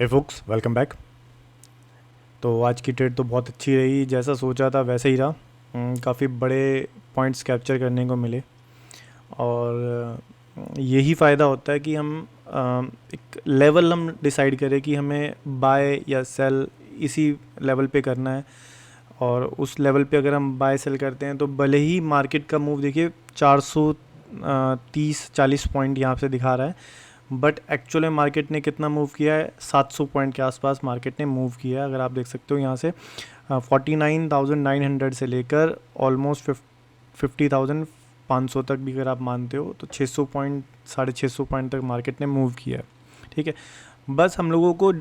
हे Fuchs, welcome back. तो आज की ट्रेड तो बहुत अच्छी रही, जैसा सोचा था वैसे ही रहा। काफ़ी बड़े पॉइंट्स कैप्चर करने को मिले और यही फ़ायदा होता है कि हम एक लेवल हम डिसाइड करें कि हमें बाय या सेल इसी लेवल पे करना है। और उस लेवल पे अगर हम बाय सेल करते हैं तो भले ही मार्केट का मूव देखिए 430-40 पॉइंट यहाँ से दिखा रहा है, बट एक्चुअल में मार्केट ने कितना मूव किया है, 700 पॉइंट के आसपास मार्केट ने मूव किया है। अगर आप देख सकते हो यहाँ से 49,900 से लेकर ऑलमोस्ट 50,500 तक भी अगर आप मानते हो तो 600 पॉइंट 650 पॉइंट तक मार्केट ने मूव किया है। ठीक है, बस हम लोगों को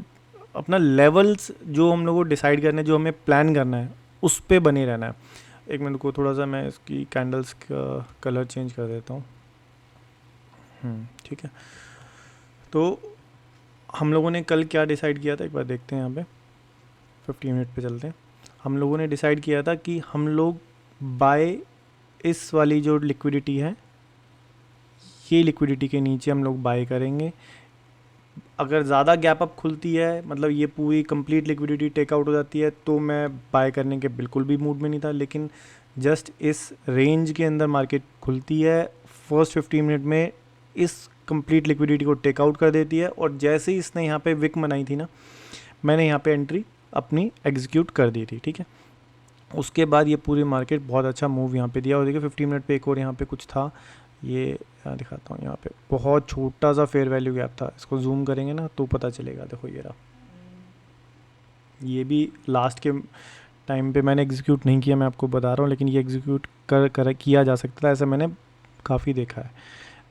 अपना लेवल्स जो हम लोगों को डिसाइड करना है, जो हमें प्लान करना है, उस पर बने रहना है। एक मिनट को थोड़ा सा मैं इसकी कैंडल्स का कलर चेंज कर देता हूँ। ठीक है, तो हम लोगों ने कल क्या डिसाइड किया था, एक बार देखते हैं। यहाँ पे 50 मिनट पे चलते हैं। हम लोगों ने डिसाइड किया था कि हम लोग बाय इस वाली जो लिक्विडिटी है, ये लिक्विडिटी के नीचे हम लोग बाय करेंगे। अगर ज़्यादा गैप अप खुलती है, मतलब ये पूरी कंप्लीट लिक्विडिटी टेकआउट हो जाती है, तो मैं बाय करने के बिल्कुल भी मूड में नहीं था। लेकिन जस्ट इस रेंज के अंदर मार्केट खुलती है, फर्स्ट 15 मिनट में इस कंप्लीट लिक्विडिटी को टेकआउट कर देती है, और जैसे ही इसने यहाँ पे विक बनाई थी ना, मैंने यहाँ पे एंट्री अपनी एग्जीक्यूट कर दी थी। ठीक है, उसके बाद ये पूरी मार्केट बहुत अच्छा मूव यहाँ पे दिया। और देखिए 15 मिनट पे एक और यहाँ पे कुछ था, ये दिखाता हूँ। यहाँ पे बहुत छोटा सा फेयर वैल्यू गैप था, इसको जूम करेंगे ना तो पता चलेगा। देखो ये रहा, ये भी लास्ट के टाइम पे मैंने एग्जीक्यूट नहीं किया, मैं आपको बता रहा हूँ, लेकिन ये एग्जीक्यूट कर किया जा सकता था, ऐसा मैंने काफ़ी देखा है।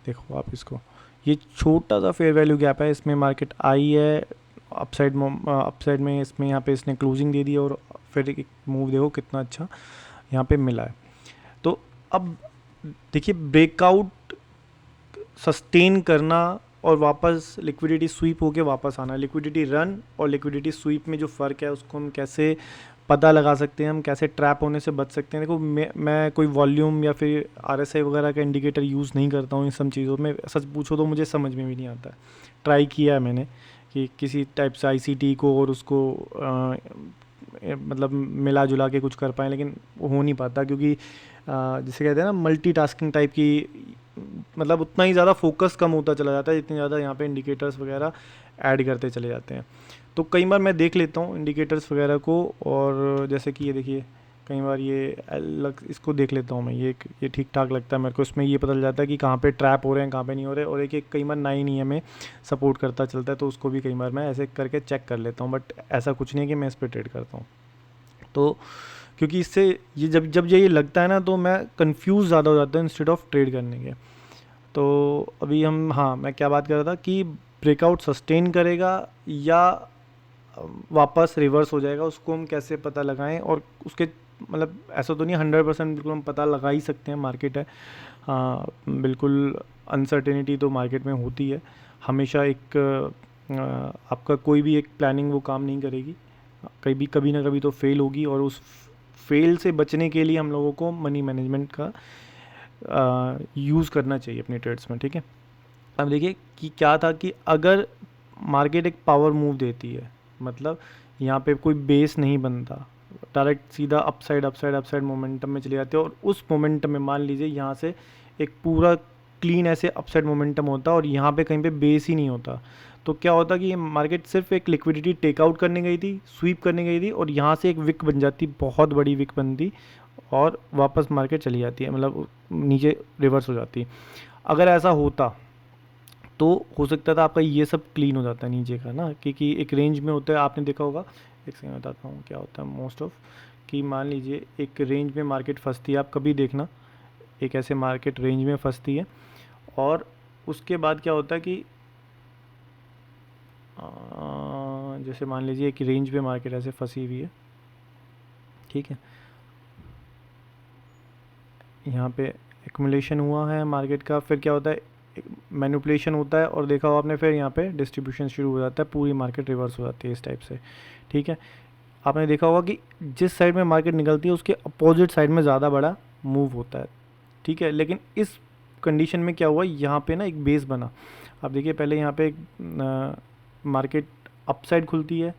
देखो आप इसको, ये छोटा सा फेयर वैल्यू गैप है, इसमें मार्केट आई है अपसाइड में, इसमें यहाँ पे इसने क्लोजिंग दे दी और फिर एक मूव देखो कितना अच्छा यहाँ पे मिला है। तो अब देखिए, ब्रेकआउट सस्टेन करना और वापस लिक्विडिटी स्वीप होके वापस आना, लिक्विडिटी रन और लिक्विडिटी स्वीप में जो फ़र्क है उसको हम कैसे पता लगा सकते हैं, हम कैसे ट्रैप होने से बच सकते हैं। देखो मैं कोई वॉल्यूम या फिर आरएसआई वगैरह का इंडिकेटर यूज़ नहीं करता हूँ इन सब चीज़ों में। सच पूछो तो मुझे समझ में भी नहीं आता है। ट्राई किया है मैंने कि किसी टाइप से आईसीटी को और उसको मतलब मिला जुला के कुछ कर पाएँ, लेकिन वो हो नहीं पाता, क्योंकि जिसे कहते हैं ना मल्टीटास्किंग टाइप की, मतलब उतना ही ज़्यादा फोकस कम होता चला जाता है जितनी ज़्यादा यहाँ पे इंडिकेटर्स वगैरह ऐड करते चले जाते हैं। तो कई बार मैं देख लेता हूँ इंडिकेटर्स वगैरह को, और जैसे कि ये देखिए, कई बार ये इसको देख लेता हूँ मैं, ये ठीक ठाक लगता है मेरे को। इसमें ये पता चल जाता है कि कहाँ पे ट्रैप हो रहे हैं, कहाँ पे नहीं हो रहे। और एक कई बार 9 EMA सपोर्ट करता चलता है, तो उसको भी कई बार मैं ऐसे करके चेक कर लेता हूँ। बट ऐसा कुछ नहीं है कि मैं इस पर ट्रेड करता हूँ। तो क्योंकि इससे ये जब जब ये लगता है ना, तो मैं कंफ्यूज ज़्यादा हो जाता हूँ इंस्टेड ऑफ ट्रेड करने के। तो अभी हम, हाँ, मैं क्या बात कर रहा था कि ब्रेकआउट सस्टेन करेगा या वापस रिवर्स हो जाएगा, उसको हम कैसे पता लगाएं। और उसके मतलब ऐसा तो नहीं 100% बिल्कुल हम पता लगा ही सकते हैं, मार्केट है। हाँ बिल्कुल, अनसर्टेनिटी तो मार्केट में होती है हमेशा। एक आपका कोई भी एक प्लानिंग वो काम नहीं करेगी, कभी ना कभी तो फेल होगी। और उस फेल से बचने के लिए हम लोगों को मनी मैनेजमेंट का यूज़ करना चाहिए अपनी ट्रेड्स में। ठीक है, अब देखिए कि क्या था कि अगर मार्केट एक पावर मूव देती है, मतलब यहाँ पे कोई बेस नहीं बनता, डायरेक्ट सीधा अपसाइड अपसाइड अपसाइड मोमेंटम में चले जाते हैं, और उस मोमेंटम में मान लीजिए यहाँ से एक पूरा क्लीन ऐसे अपसाइड मोमेंटम होता और यहाँ पे कहीं पे बेस ही नहीं होता, तो क्या होता कि ये मार्केट सिर्फ एक लिक्विडिटी टेकआउट करने गई थी, स्वीप करने गई थी, और यहाँ से एक विक बन जाती, बहुत बड़ी विक बनती, और वापस मार्केट चली जाती है, मतलब नीचे रिवर्स हो जाती। अगर ऐसा होता तो हो सकता था आपका ये सब क्लीन हो जाता है नीचे का ना, क्योंकि एक रेंज में होता है, आपने देखा होगा। एक सेकंड बताता हूँ क्या होता है मोस्ट ऑफ, कि मान लीजिए एक रेंज में मार्केट फंसती है, आप कभी देखना एक ऐसे मार्केट रेंज में फंसती है, और उसके बाद क्या होता है कि जैसे मान लीजिए एक रेंज पे मार्केट ऐसे फंसी हुई है, ठीक है, यहाँ पे एक्मुलेशन हुआ है मार्केट का, फिर क्या होता है, मैनिपुलेशन होता है, और देखा हो आपने, फिर यहाँ पे डिस्ट्रीब्यूशन शुरू हो जाता है, पूरी मार्केट रिवर्स हो जाती है इस टाइप से। ठीक है, आपने देखा होगा कि जिस साइड में मार्केट निकलती है उसके अपोजिट साइड में ज़्यादा बड़ा मूव होता है। ठीक है, लेकिन इस कंडीशन में क्या हुआ, यहाँ पे ना एक बेस बना। आप देखिए पहले यहाँ पे एक मार्केट अपसाइड खुलती है,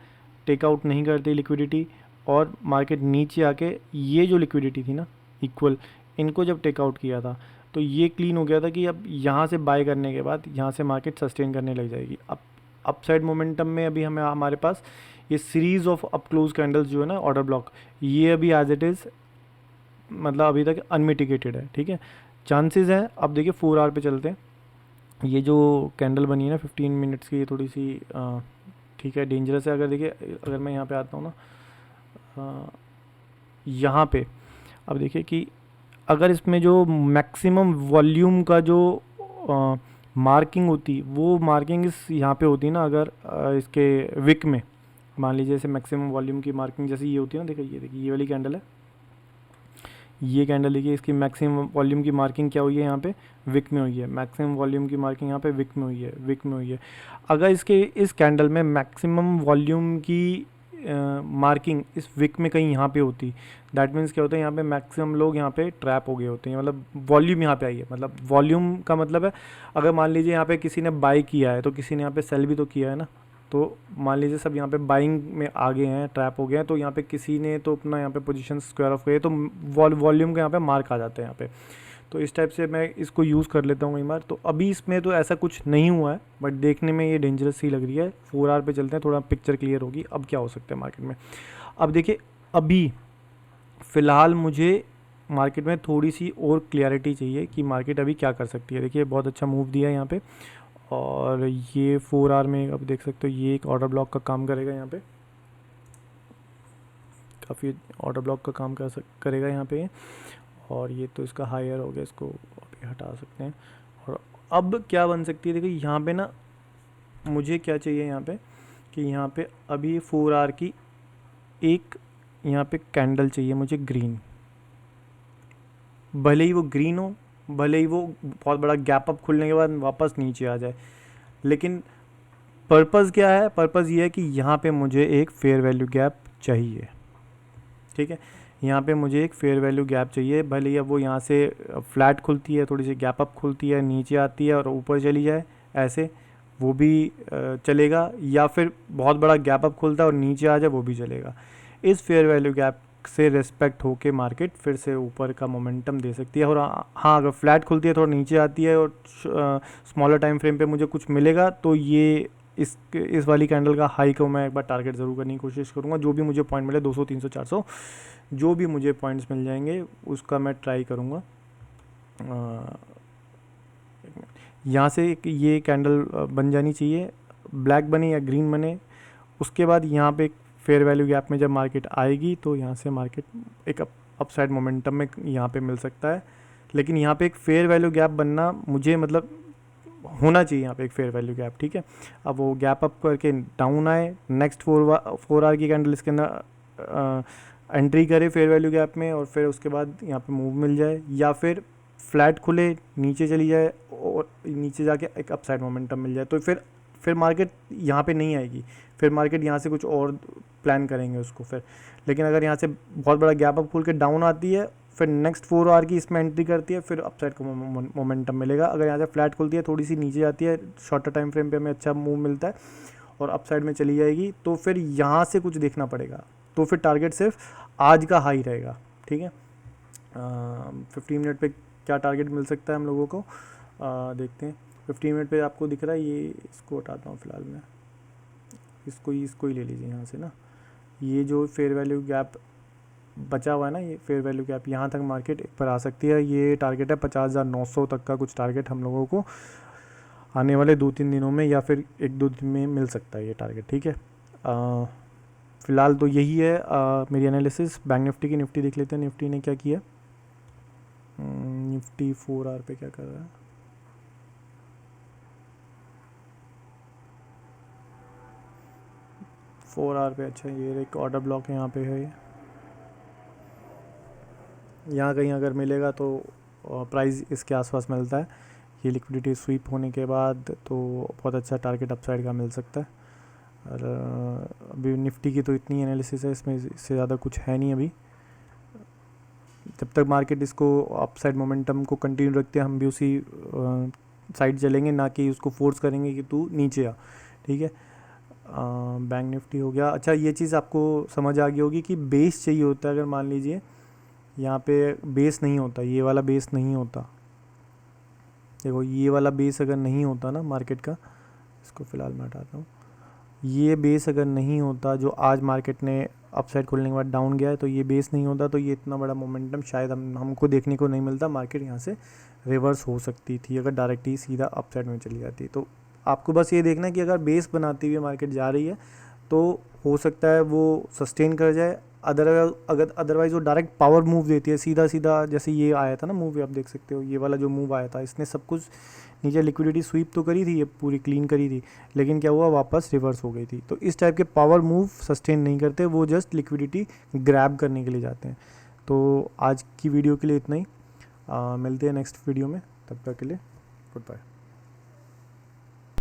टेकआउट नहीं करती लिक्विडिटी, और मार्केट नीचे आके ये जो लिक्विडिटी थी ना इक्वल, इनको जब टेकआउट किया था तो ये क्लीन हो गया था कि अब यहाँ से बाय करने के बाद यहाँ से मार्केट सस्टेन करने लग जाएगी। अब अपसाइड मोमेंटम में अभी हमें हमारे पास ये series of up close candles जो है ना ऑर्डर ब्लॉक, ये अभी एज इट इज़ मतलब अभी तक अनमिटिगेटेड है, ठीक है। चांसेस हैं, अब देखिए 4 आवर पे चलते हैं। ये जो कैंडल बनी है ना 15 मिनट्स की, ये थोड़ी सी ठीक है डेंजरस है। अगर देखिए, अगर मैं यहाँ पे आता हूँ ना यहाँ पे, अब देखिए कि अगर इसमें जो मैक्सिमम वॉल्यूम का जो मार्किंग होती, वो मार्किंग इस यहाँ पे होती ना, अगर इसके विक में मान लीजिए जैसे मैक्सिमम वॉल्यूम की मार्किंग जैसे ये होती है ना, देखिए ये वाली कैंडल है, ये कैंडल देखिए, इसकी मैक्सिमम वॉल्यूम की मार्किंग क्या हुई है यहाँ पे, विक में हुई है। मैक्सिमम वॉल्यूम की मार्किंग यहाँ पे विक में हुई है, विक में हुई है। अगर इसके इस कैंडल में मैक्सिमम वॉल्यूम की मार्किंग इस विक में कहीं यहाँ पे होती, दैट मीन्स क्या होता है, यहाँ पे मैक्सिमम लोग यहाँ पे ट्रैप हो गए होते हैं, मतलब वॉल्यूम यहाँ पे आई है। मतलब वॉल्यूम का मतलब है, अगर मान लीजिए यहाँ पे किसी ने बाई किया है तो किसी ने यहाँ पे सेल भी तो किया है ना, तो मान लीजिए सब यहाँ पे बाइंग में आ गए हैं, ट्रैप हो गए हैं, तो यहाँ पे किसी ने तो अपना यहाँ पे पोजीशन स्क्वायर ऑफ गए, तो वॉल्यूम के यहाँ पे मार्क आ जाते हैं यहाँ पे। तो इस टाइप से मैं इसको यूज़ कर लेता हूँ कई बार। तो अभी इसमें तो ऐसा कुछ नहीं हुआ है, बट देखने में ये डेंजरस सी लग रही है। 4 आवर पे चलते हैं, थोड़ा पिक्चर क्लियर होगी अब क्या हो सकता है मार्केट में। अब देखिए, अभी फ़िलहाल मुझे मार्केट में थोड़ी सी और क्लियरिटी चाहिए कि मार्केट अभी क्या कर सकती है। देखिए बहुत अच्छा मूव दिया है यहाँ पे, और ये 4 आवर में अब देख सकते हो ये एक ऑर्डर ब्लॉक का काम करेगा यहाँ पे, काफ़ी ऑर्डर ब्लॉक का काम करेगा यहाँ पे। और ये तो इसका हायर हो गया, इसको अभी हटा सकते हैं। और अब क्या बन सकती है, देखिए यहाँ पे ना मुझे क्या चाहिए यहाँ पे, कि यहाँ पे अभी 4 आवर की एक यहाँ पे कैंडल चाहिए मुझे ग्रीन, भले ही वो ग्रीन हो, भले ही वो बहुत बड़ा गैप अप खुलने के बाद वापस नीचे आ जाए, लेकिन पर्पज़ क्या है, पर्पज़ ये है कि यहाँ पे मुझे एक फेयर वैल्यू गैप चाहिए, ठीक है। यहाँ पे मुझे एक फेयर वैल्यू गैप चाहिए, भले ही अब वो यहाँ से फ्लैट खुलती है, थोड़ी सी गैप अप खुलती है, नीचे आती है और ऊपर चली जाए, ऐसे वो भी चलेगा, या फिर बहुत बड़ा गैप अप खुलता है और नीचे आ जाए, वो भी चलेगा। इस फेयर वैल्यू गैप से रिस्पेक्ट होके मार्केट फिर से ऊपर का मोमेंटम दे सकती है। और हाँ, अगर फ्लैट खुलती है, थोड़ा नीचे आती है और स्मॉलर टाइम फ्रेम पे मुझे कुछ मिलेगा, तो ये इस वाली कैंडल का हाई को मैं एक बार टारगेट ज़रूर करने की कोशिश करूँगा। जो भी मुझे पॉइंट मिले, 200 300 400 जो भी मुझे पॉइंट्स मिल जाएंगे उसका मैं ट्राई करूँगा। यहाँ से ये कैंडल बन जानी चाहिए, ब्लैक बने या ग्रीन बने, उसके बाद यहाँ पे एक फेयर वैल्यू गैप में जब मार्केट आएगी तो यहाँ से मार्केट एक अपसाइड मोमेंटम में यहाँ पे मिल सकता है। लेकिन यहाँ पे एक फेयर वैल्यू गैप बनना मुझे मतलब होना चाहिए, यहाँ पे एक फेयर वैल्यू गैप, ठीक है। अब वो गैप अप करके डाउन आए, नेक्स्ट 4 आवर की कैंडल इसके अंदर एंट्री करे फेयर वैल्यू गैप में, और फिर उसके बाद यहाँ पे मूव मिल जाए, या फिर फ्लैट खुले नीचे चली जाए और नीचे जाके एक अपसाइड मोमेंटम मिल जाए, तो फिर मार्केट यहाँ पे नहीं आएगी, फिर मार्केट यहाँ से कुछ और प्लान करेंगे उसको फिर। लेकिन अगर यहाँ से बहुत बड़ा गैप अप खुल के डाउन आती है, फिर नेक्स्ट 4 आवर की इसमें एंट्री करती है, फिर अपसाइड को मोमेंटम मिलेगा। अगर यहाँ से फ्लैट खुलती है, थोड़ी सी नीचे जाती है, शॉर्टर टाइम फ्रेम पे हमें अच्छा मूव मिलता है और अपसाइड में चली जाएगी, तो फिर यहाँ से कुछ देखना पड़ेगा। तो फिर टारगेट सिर्फ आज का हाई रहेगा, ठीक है। 15 मिनट पे क्या टारगेट मिल सकता है हम लोगों को, देखते हैं। 15 मिनट पे आपको दिख रहा है, ये इसको हटाता हूँ फ़िलहाल मैं, इसको ही ले लीजिए यहाँ से ना। ये जो फेयर वैल्यू गैप बचा हुआ है ना, ये फेयर वैल्यू गैप, यहाँ तक मार्केट एक बार आ सकती है। ये टारगेट है 50,900 तक का, कुछ टारगेट हम लोगों को आने वाले 2-3 दिनों में या फिर 1-2 दिन में मिल सकता है ये टारगेट, ठीक है। फ़िलहाल तो यही है मेरी एनालिसिस। बैंक निफ्टी की, निफ्टी देख लेते हैं निफ्टी ने क्या किया। निफ्टी 4 आवर पे क्या कर रहा है, फोर आवर पे, अच्छा ये एक ऑर्डर ब्लॉक यहाँ पे है, यहाँ कहीं अगर मिलेगा तो प्राइस इसके आसपास मिलता है। ये लिक्विडिटी स्वीप होने के बाद तो बहुत अच्छा टारगेट अपसाइड का मिल सकता है। और अभी निफ्टी की तो इतनी एनालिसिस है, इसमें इससे ज़्यादा कुछ है नहीं अभी। जब तक मार्केट इसको अपसाइड मोमेंटम को कंटिन्यू रखते हैं, हम भी उसी साइड चलेंगे, ना कि उसको फोर्स करेंगे कि तू नीचे आ, ठीक है। बैंक निफ्टी हो गया। अच्छा, ये चीज़ आपको समझ आ गई होगी कि बेस चाहिए होता है। अगर मान लीजिए यहाँ पे बेस नहीं होता, ये वाला बेस नहीं होता, देखो ये वाला बेस अगर नहीं होता ना मार्केट का, इसको फ़िलहाल मैं हटाता हूँ, ये बेस अगर नहीं होता जो आज मार्केट ने अपसाइड खोलने के बाद डाउन गया है, तो ये बेस नहीं होता तो ये इतना बड़ा मोमेंटम शायद हमको देखने को नहीं मिलता। मार्केट यहाँ से रिवर्स हो सकती थी अगर डायरेक्ट ही सीधा अपसाइड में चली जाती। तो आपको बस ये देखना है कि अगर बेस बनाती हुई मार्केट जा रही है तो हो सकता है वो सस्टेन कर जाए। अदरवाइज वो डायरेक्ट पावर मूव देती है सीधा सीधा, जैसे ये आया था ना मूव, आप देख सकते हो ये वाला जो मूव आया था, इसने सब कुछ नीचे लिक्विडिटी स्वीप तो करी थी, ये पूरी क्लीन करी थी, लेकिन क्या हुआ, वापस रिवर्स हो गई थी। तो इस टाइप के पावर मूव सस्टेन नहीं करते, वो जस्ट लिक्विडिटी ग्रैब करने के लिए जाते हैं। तो आज की वीडियो के लिए इतना ही, मिलते हैं नेक्स्ट वीडियो में, तब तक के लिए गुड बाय।